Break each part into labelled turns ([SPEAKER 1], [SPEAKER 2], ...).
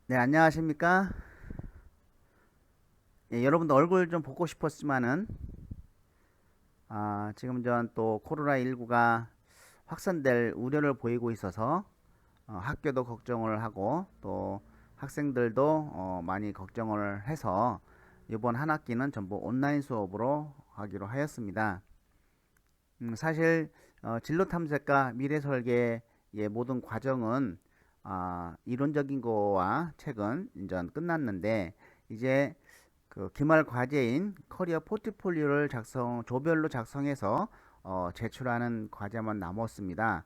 [SPEAKER 1] 네, 안녕하십니까? 예, 여러분도 얼굴 좀 보고 싶었지만은, 지금 전 또 코로나19가 확산될 우려를 보이고 있어서, 학교도 걱정을 하고, 또 학생들도 많이 걱정을 해서, 이번 한 학기는 전부 온라인 수업으로 하기로 하였습니다. 사실, 진로 탐색과 미래 설계의 모든 과정은, 이론적인 거와 책은 이제 끝났는데, 이제 그 기말 과제인 커리어 포트폴리오를 조별로 작성해서 제출하는 과제만 남았습니다.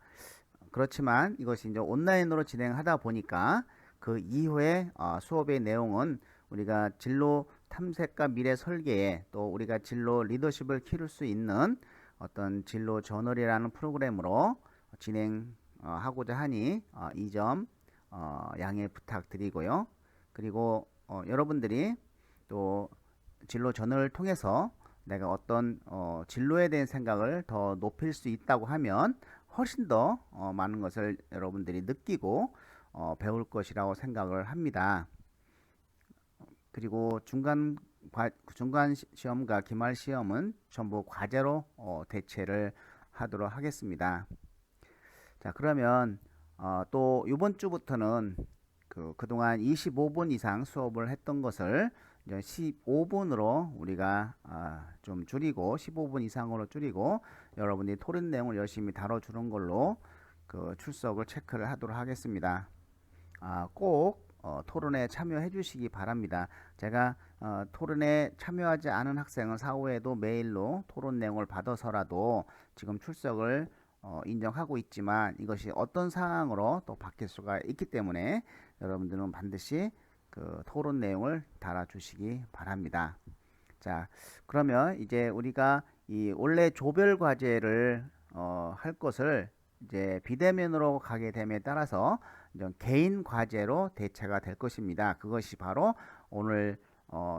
[SPEAKER 1] 그렇지만 이것이 이제 온라인으로 진행하다 보니까 그 이후에 수업의 내용은 우리가 진로 탐색과 미래 설계에 또 우리가 진로 리더십을 키울 수 있는 어떤 진로 저널이라는 프로그램으로 진행하고자 하니 이 점 양해 부탁드리고요. 그리고 여러분들이 또 진로 전을 통해서 내가 어떤 진로에 대한 생각을 더 높일 수 있다고 하면 훨씬 더 많은 것을 여러분들이 느끼고 배울 것이라고 생각을 합니다. 그리고 중간 시험과 기말 시험은 전부 과제로 대체를 하도록 하겠습니다. 자, 그러면 또 이번 주부터는 그동안 25분 이상 수업을 했던 것을 이제 15분으로 우리가 좀 줄이고 15분 이상으로 줄이고 여러분들이 토론 내용을 열심히 다뤄주는 걸로 그 출석을 체크를 하도록 하겠습니다. 꼭 토론에 참여해 주시기 바랍니다. 제가 토론에 참여하지 않은 학생은 사후에도 메일로 토론 내용을 받아서라도 지금 출석을 인정하고 있지만 이것이 어떤 상황으로 또 바뀔 수가 있기 때문에 여러분들은 반드시 그 토론 내용을 달아주시기 바랍니다. 자, 그러면 이제 우리가 이 원래 조별 과제를 할 것을 이제 비대면으로 가게 됨에 따라서 이제 개인 과제로 대체가 될 것입니다. 그것이 바로 오늘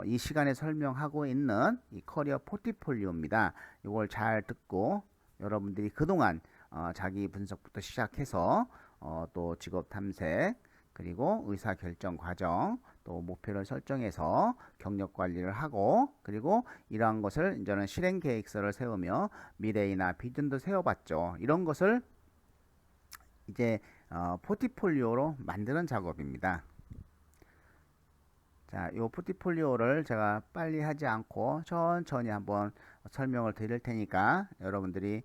[SPEAKER 1] 이 시간에 설명하고 있는 이 커리어 포트폴리오입니다. 이걸 잘 듣고 여러분들이 그동안 자기 분석부터 시작해서 또 직업 탐색 그리고 의사 결정 과정 또 목표를 설정해서 경력 관리를 하고 그리고 이러한 것을 이제는 실행 계획서를 세우며 미래이나 비전도 세워봤죠. 이런 것을 이제 포트폴리오로 만드는 작업입니다. 자, 이 포트폴리오를 제가 빨리 하지 않고 천천히 한번 설명을 드릴 테니까 여러분들이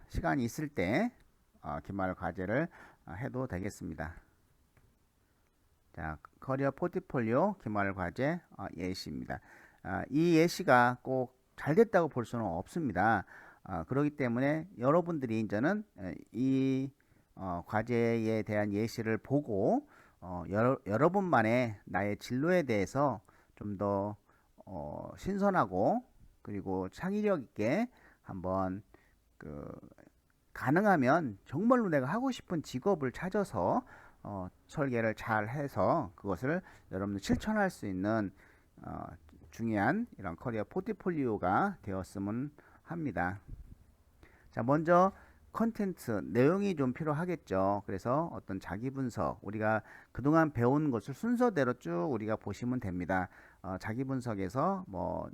[SPEAKER 1] 시간이 있을 때 기말 과제를 해도 되겠습니다. 자, 커리어 포트폴리오 기말 과제 예시입니다. 이 예시가 꼭 잘 됐다고 볼 수는 없습니다. 그렇기 때문에 여러분들이 이제는 이 과제에 대한 예시를 보고 여러분만의 나의 진로에 대해서 좀 더 신선하고 그리고 창의력 있게 한번 그 가능하면 정말로 내가 하고 싶은 직업을 찾아서 설계를 잘 해서 그것을 여러분들 실천할 수 있는 어, 중요한 이런 커리어 포트폴리오가 되었으면 합니다. 자, 먼저 컨텐츠, 내용이 좀 필요하겠죠. 그래서 어떤 자기 분석, 우리가 그동안 배운 것을 순서대로 쭉 우리가 보시면 됩니다. 자기 분석에서 뭐,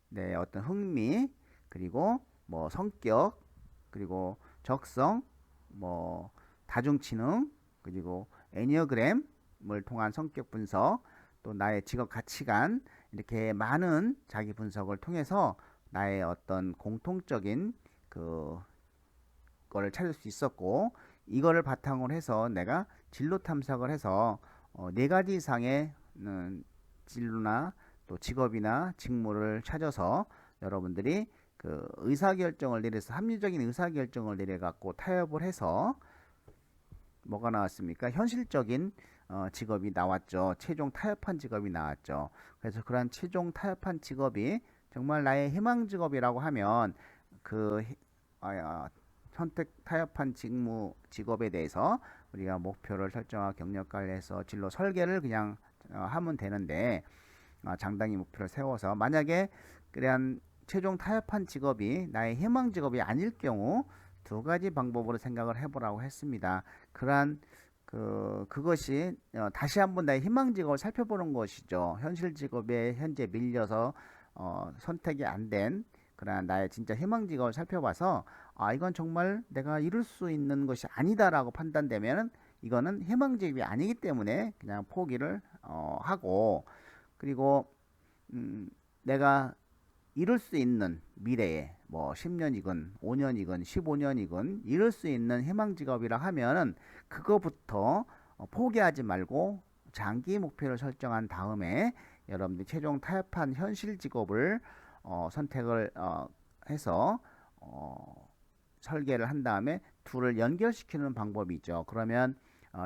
[SPEAKER 1] 내 어떤 흥미, 그리고 뭐 성격, 그리고 적성, 뭐 다중지능, 그리고 애니어그램을 통한 성격 분석, 또 나의 직업 가치관 이렇게 많은 자기 분석을 통해서 나의 어떤 공통적인 그 거를 찾을 수 있었고 이거를 바탕으로 해서 내가 진로 탐색을 해서 네 가지 이상의 진로나 또 직업이나 직무를 찾아서 여러분들이 그 의사결정을 내려서 합리적인 의사결정을 내려갖고 타협을 해서 뭐가 나왔습니까? 현실적인 직업이 나왔죠. 최종 타협한 직업이 나왔죠. 그래서 그러한 최종 타협한 직업이 정말 나의 희망 직업이라고 하면 그 선택 타협한 직업에 대해서 우리가 목표를 설정하고 경력 관리해서 진로 설계를 그냥 하면 되는데 장단기 목표를 세워서 만약에 그러한 최종 타협한 직업이 나의 희망 직업이 아닐 경우 두 가지 방법으로 생각을 해보라고 했습니다. 그러한 그것이 다시 한번 나의 희망 직업을 살펴보는 것이죠. 현실 직업에 현재 밀려서 선택이 안 된 그러나 나의 진짜 희망 직업을 살펴봐서 이건 정말 내가 이룰 수 있는 것이 아니다라고 판단되면은 이거는 희망 직업이 아니기 때문에 그냥 포기를 하고, 그리고 내가 이룰 수 있는 미래에 뭐 10년이건 5년이건 15년이건 이룰 수 있는 희망 직업이라 하면은 그거부터 포기하지 말고 장기 목표를 설정한 다음에 여러분들이 최종 타협한 현실 직업을 선택을 해서 설계를 한 다음에 둘을 연결시키는 방법이죠. 그러면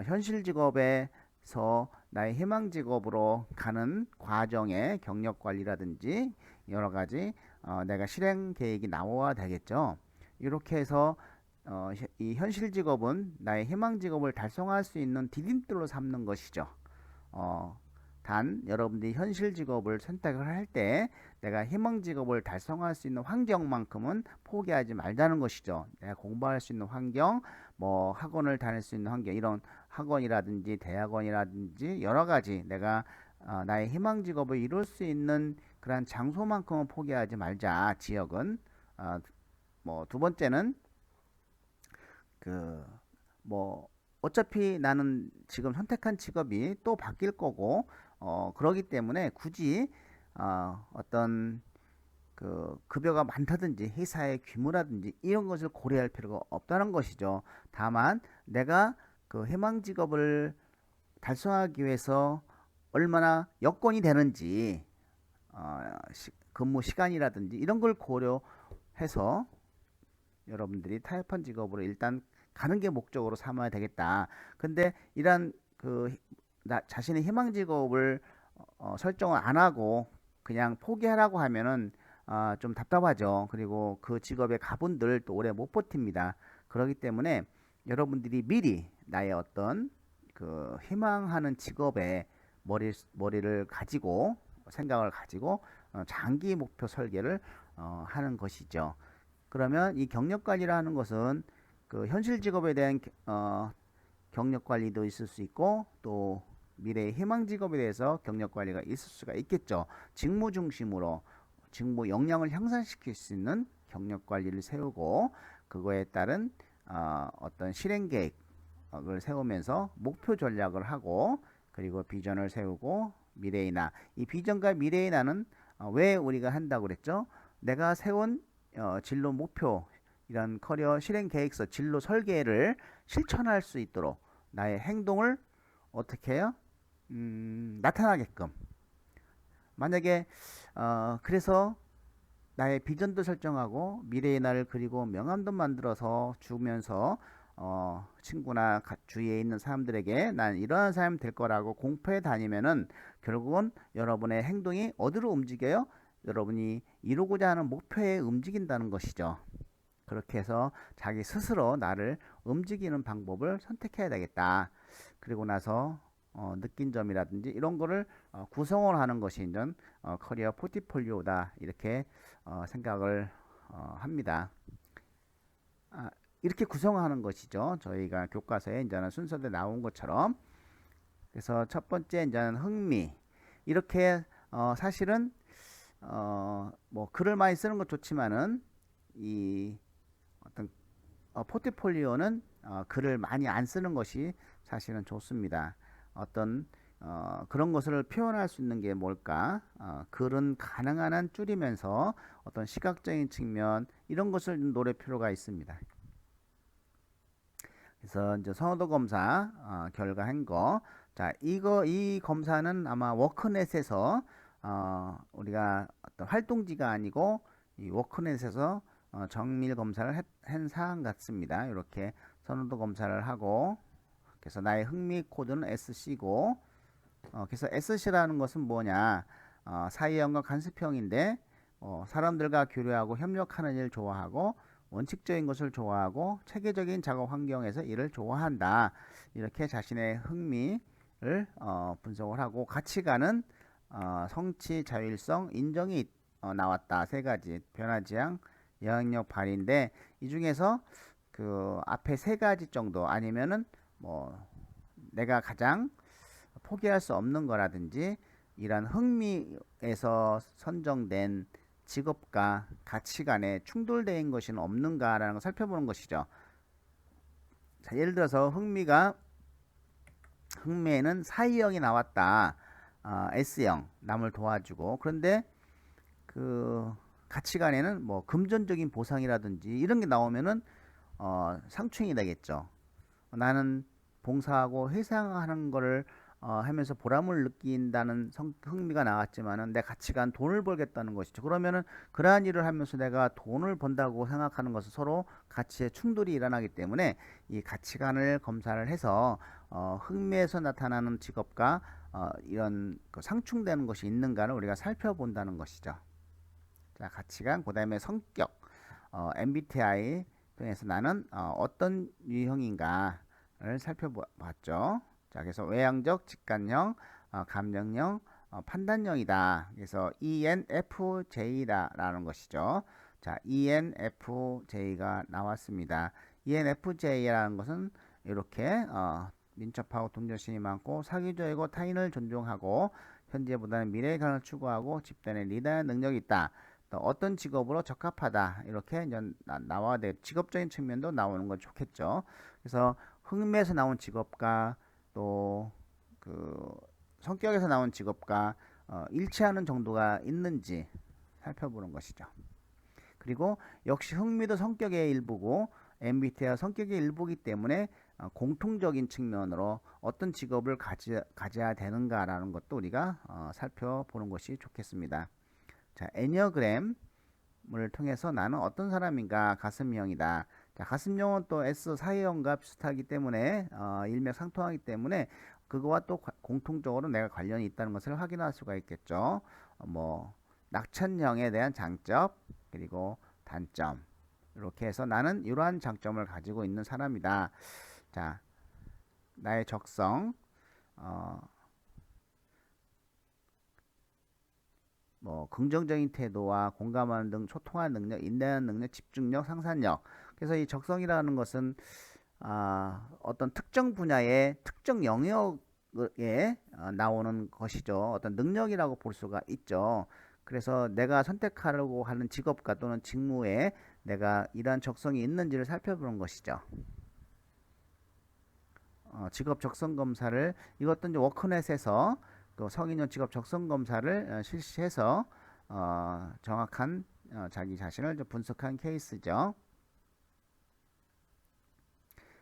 [SPEAKER 1] 현실 직업에서 나의 희망 직업으로 가는 과정의 경력 관리라든지 여러 가지 내가 실행 계획이 나와야 되겠죠. 이렇게 해서 이 현실 직업은 나의 희망 직업을 달성할 수 있는 디딤돌로 삼는 것이죠. 단 여러분들이 현실 직업을 선택을 할 때 내가 희망 직업을 달성할 수 있는 환경만큼은 포기하지 말자는 것이죠. 내가 공부할 수 있는 환경, 뭐 학원을 다닐 수 있는 환경, 이런 학원이라든지 대학원이라든지 여러 가지 내가 나의 희망 직업을 이룰 수 있는 그러한 장소만큼은 포기하지 말자. 지역은 뭐 두 번째는 뭐 어차피 나는 지금 선택한 직업이 또 바뀔 거고 그러기 때문에 굳이 어떤 급여가 많다든지 회사의 규모라든지 이런 것을 고려할 필요가 없다는 것이죠. 다만 내가 희망 직업을 달성하기 위해서 얼마나 여건이 되는지 근무 시간이라든지 이런 걸 고려해서 여러분들이 타협한 직업으로 일단 가는 게 목적으로 삼아야 되겠다. 근데 이런 나 자신의 희망 직업을 설정을 안 하고 그냥 포기하라고 하면은 좀 답답하죠. 그리고 그 직업에 가분들 또 오래 못 버팁니다. 그렇기 때문에 여러분들이 미리 나의 어떤 희망하는 직업에 머리를 가지고 생각을 가지고 장기 목표 설계를 하는 것이죠. 그러면 이 경력 관리라 하는 것은 현실 직업에 대한 경력 관리도 있을 수 있고 또 미래의 희망 직업에 대해서 경력 관리가 있을 수가 있겠죠. 직무 중심으로 직무 역량을 향상시킬 수 있는 경력 관리를 세우고 그거에 따른 어떤 실행 계획을 세우면서 목표 전략을 하고 그리고 비전을 세우고 미래의 이 비전과 미래의 나는 왜 우리가 한다고 그랬죠? 내가 세운 진로 목표 이런 커리어 실행 계획서 진로 설계를 실천할 수 있도록 나의 행동을 어떻게 해요? 나타나게끔 만약에 그래서 나의 비전도 설정하고 미래의 나를 그리고 명함도 만들어서 주면서 친구나 주위에 있는 사람들에게 난 이러한 사람이 될 거라고 공표해 다니면은 결국은 여러분의 행동이 어디로 움직여요? 여러분이 이루고자 하는 목표에 움직인다는 것이죠. 그렇게 해서 자기 스스로 나를 움직이는 방법을 선택해야 되겠다. 그리고 나서 느낀 점이라든지 이런 거를 구성을 하는 것이 이제 커리어 포트폴리오다 이렇게 생각을 합니다. 이렇게 구성하는 것이죠. 저희가 교과서에 이제는 순서대로 나온 것처럼. 그래서 첫 번째 이제는 흥미. 이렇게 사실은 뭐 글을 많이 쓰는 것 좋지만은 이 어떤 포트폴리오는 글을 많이 안 쓰는 것이 사실은 좋습니다. 어떤 그런 것을 표현할 수 있는 게 뭘까? 글은 가능한 한 줄이면서 어떤 시각적인 측면 이런 것을 노릴 필요가 있습니다. 그래서 이제 선호도 검사 결과한 거. 자, 이 검사는 아마 워크넷에서 우리가 어떤 활동지가 아니고 이 워크넷에서 정밀 검사를 한 사항 같습니다. 이렇게 선호도 검사를 하고 그래서 나의 흥미 코드는 SC고 그래서 SC라는 것은 뭐냐? 사회형과 간섭형인데 사람들과 교류하고 협력하는 일 좋아하고 원칙적인 것을 좋아하고 체계적인 작업 환경에서 일을 좋아한다. 이렇게 자신의 흥미를 분석을 하고 가치관은 성취, 자율성, 인정이 나왔다. 세 가지 변화지향, 영향력 발휘인데 이 중에서 그 앞에 세 가지 정도 아니면은 뭐 내가 가장 포기할 수 없는 거라든지 이런 흥미에서 선정된 직업과 가치관에 충돌된 것이 없는가라는 걸 살펴보는 것이죠. 자, 예를 들어서 흥미에는 사이형이 나왔다. S형, 남을 도와주고. 그런데 그 가치관에는 뭐 금전적인 보상이라든지 이런 게 나오면은 상충이 되겠죠. 나는 봉사하고 회상하는 거를 하면서 보람을 느낀다는 흥미가 나왔지만은 내 가치관 돈을 벌겠다는 것이죠. 그러면은 그러한 일을 하면서 내가 돈을 번다고 생각하는 것은 서로 가치의 충돌이 일어나기 때문에 이 가치관을 검사를 해서 흥미에서 나타나는 직업과 이런 그 상충되는 것이 있는가를 우리가 살펴본다는 것이죠. 자, 가치관, 그 다음에 성격, MBTI 통해서 나는 어떤 유형인가를 살펴봤죠. 자, 그래서 외향적, 직관형, 감정형, 판단형이다. 그래서 ENFJ라는 것이죠. 자, ENFJ가 나왔습니다. ENFJ라는 것은 이렇게 민첩하고 동정심이 많고 사교적이고 타인을 존중하고 현재보다는 미래의 가능을 추구하고 집단의 리더의 능력이 있다. 또 어떤 직업으로 적합하다. 이렇게 이제 나와야 돼. 직업적인 측면도 나오는 건 좋겠죠. 그래서 흥미에서 나온 직업과 또 그 성격에서 나온 직업과 일치하는 정도가 있는지 살펴보는 것이죠. 그리고 역시 흥미도 성격의 일부고 MBTI가 성격의 일부이기 때문에 공통적인 측면으로 어떤 직업을 가져야 되는가라는 것도 우리가 살펴보는 것이 좋겠습니다. 자, 애니어그램을 통해서 나는 어떤 사람인가 가슴형이다. 자, 가슴형은 또 S 사회형과 비슷하기 때문에 일맥상통하기 때문에 그거와 또 공통적으로 내가 관련이 있다는 것을 확인할 수가 있겠죠. 뭐 낙천형에 대한 장점 그리고 단점 이렇게 해서 나는 이러한 장점을 가지고 있는 사람이다. 자, 나의 적성 뭐 긍정적인 태도와 공감하는 등 소통하는 능력, 인내하는 능력, 집중력, 상상력. 그래서 이 적성이라는 것은 어떤 특정 분야의 특정 영역에 나오는 것이죠. 어떤 능력이라고 볼 수가 있죠. 그래서 내가 선택하려고 하는 직업과 또는 직무에 내가 이러한 적성이 있는지를 살펴보는 것이죠. 직업 적성 검사를 이것도 이제 워크넷에서 그 성인용 직업 적성 검사를 실시해서 정확한 자기 자신을 좀 분석한 케이스죠.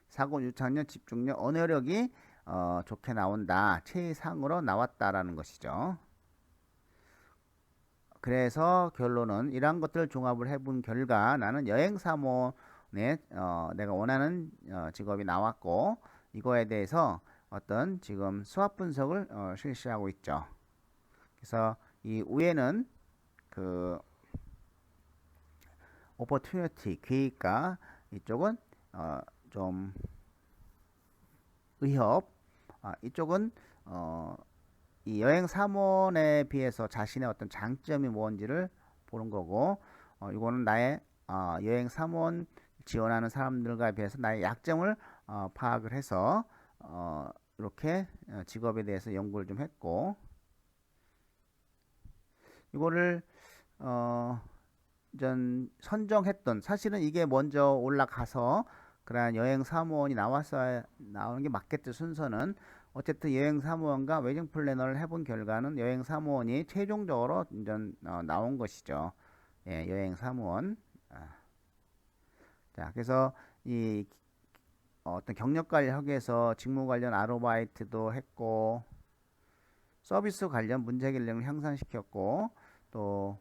[SPEAKER 1] 사고 유창력, 집중력, 언어력이 좋게 나온다. 최상으로 나왔다라는 것이죠. 그래서 결론은 이러한 것들을 종합을 해본 결과 나는 여행사원에 내가 원하는 직업이 나왔고 이거에 대해서 어떤 지금 수학 분석을 실시하고 있죠. 그래서 이 위에는 그 opportunity 기회가 이쪽은 좀 의협 이쪽은 이 여행 사원에 비해서 자신의 어떤 장점이 뭔지를 보는 거고 이거는 나의 여행 사원 지원하는 사람들과 비해서 나의 약점을 파악을 해서 이렇게 직업에 대해서 연구를 좀 했고 이거를 전 선정했던 사실은 이게 먼저 올라가서 그러한 여행 사무원이 나오는 게 맞겠죠. 순서는 어쨌든 여행 사무원과 웨딩 플래너를 해본 결과는 여행 사무원이 최종적으로 이제 나온 것이죠. 예, 여행 사무원. 자, 그래서 이 어떤 경력 관련 학에서 직무 관련 아르바이트도 했고 서비스 관련 문제 해결력을 향상시켰고 또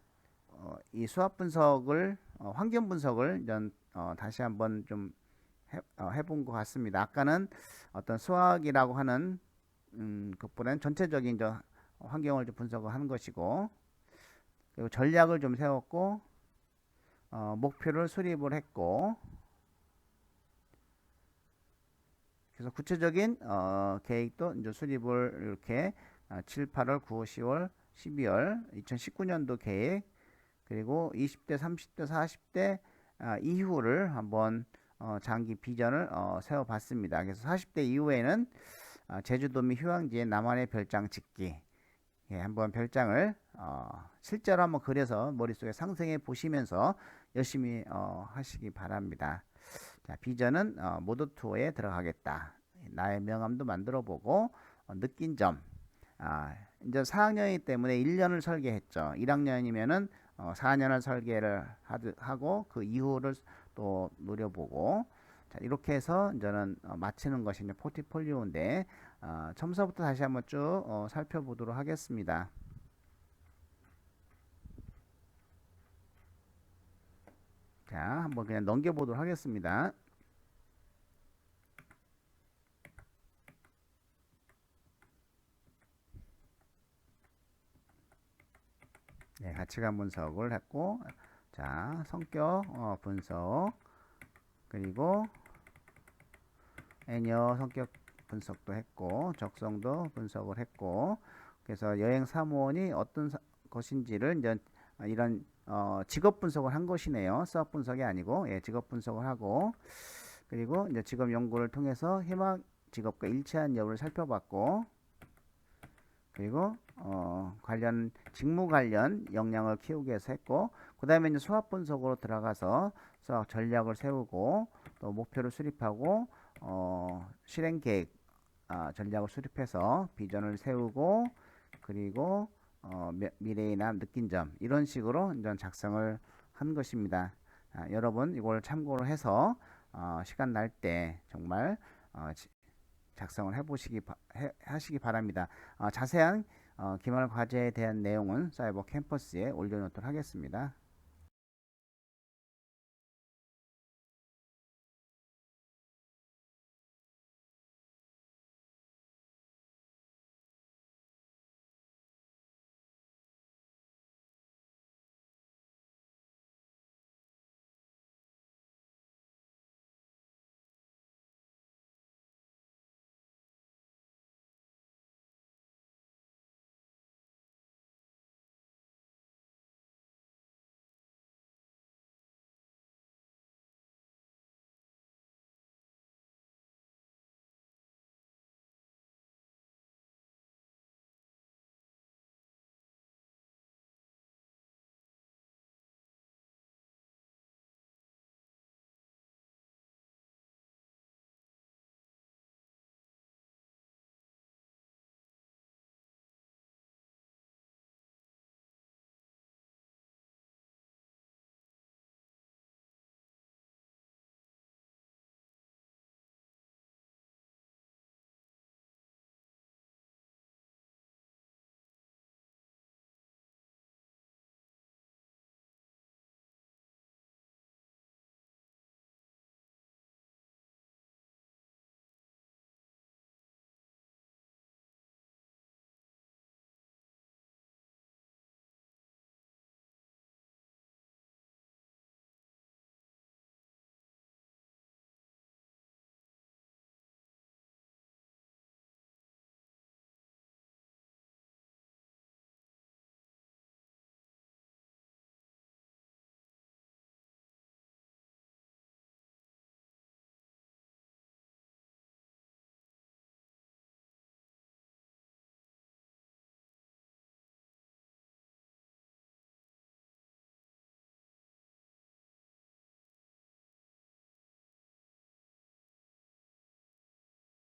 [SPEAKER 1] 이 수학 분석을 환경 분석을 다시 한번 좀 해본 것 같습니다. 아까는 어떤 수학이라고 하는 그보다는 전체적인 환경을 좀 분석을 하는 것이고 그리고 전략을 좀 세웠고 목표를 수립을 했고 그래서 구체적인 계획도 이제 수립을 이렇게 7, 8월, 9월, 10월, 12월 2019년도 계획 그리고 20대, 30대, 40대 이후를 한번 장기 비전을 세워봤습니다. 그래서 40대 이후에는 제주도 및 휴양지에 나만의 별장 짓기. 예, 한번 별장을 실제로 한번 그려서 머릿속에 상상해 보시면서 열심히 하시기 바랍니다. 자, 비전은 모드 투어에 들어가겠다. 나의 명함도 만들어 보고 느낀 점. 이제 4학년이기 때문에 1년을 설계했죠. 1학년이면은 4년을 설계를 하고 그 이후를 또 노려보고, 자, 이렇게 해서 이제는 마치는 것이 이제 포트폴리오인데, 첨서부터 다시 한번 쭉 살펴보도록 하겠습니다. 자, 한번 그냥 넘겨보도록 하겠습니다. 네, 가치관 분석을 했고, 자, 성격 분석, 그리고 애녀 성격 분석도 했고, 적성도 분석을 했고, 그래서 여행 사무원이 어떤 것인지를 이제 이런 직업 분석을 한 것이네요. 수학 분석이 아니고, 예, 직업 분석을 하고, 그리고 이제 직업 연구를 통해서 희망 직업과 일치한 여부를 살펴봤고, 그리고 관련 직무 관련 역량을 키우기 위해서 했고, 그 다음에 이제 수학 분석으로 들어가서 수학 전략을 세우고, 또 목표를 수립하고, 실행 계획 전략을 수립해서 비전을 세우고, 그리고 미래의나 느낀 점, 이런 식으로 이제 작성을 한 것입니다. 여러분 이걸 참고로 해서 시간 날 때 정말 작성을 하시기 바랍니다. 자세한 기말 과제에 대한 내용은 사이버 캠퍼스에 올려놓도록 하겠습니다.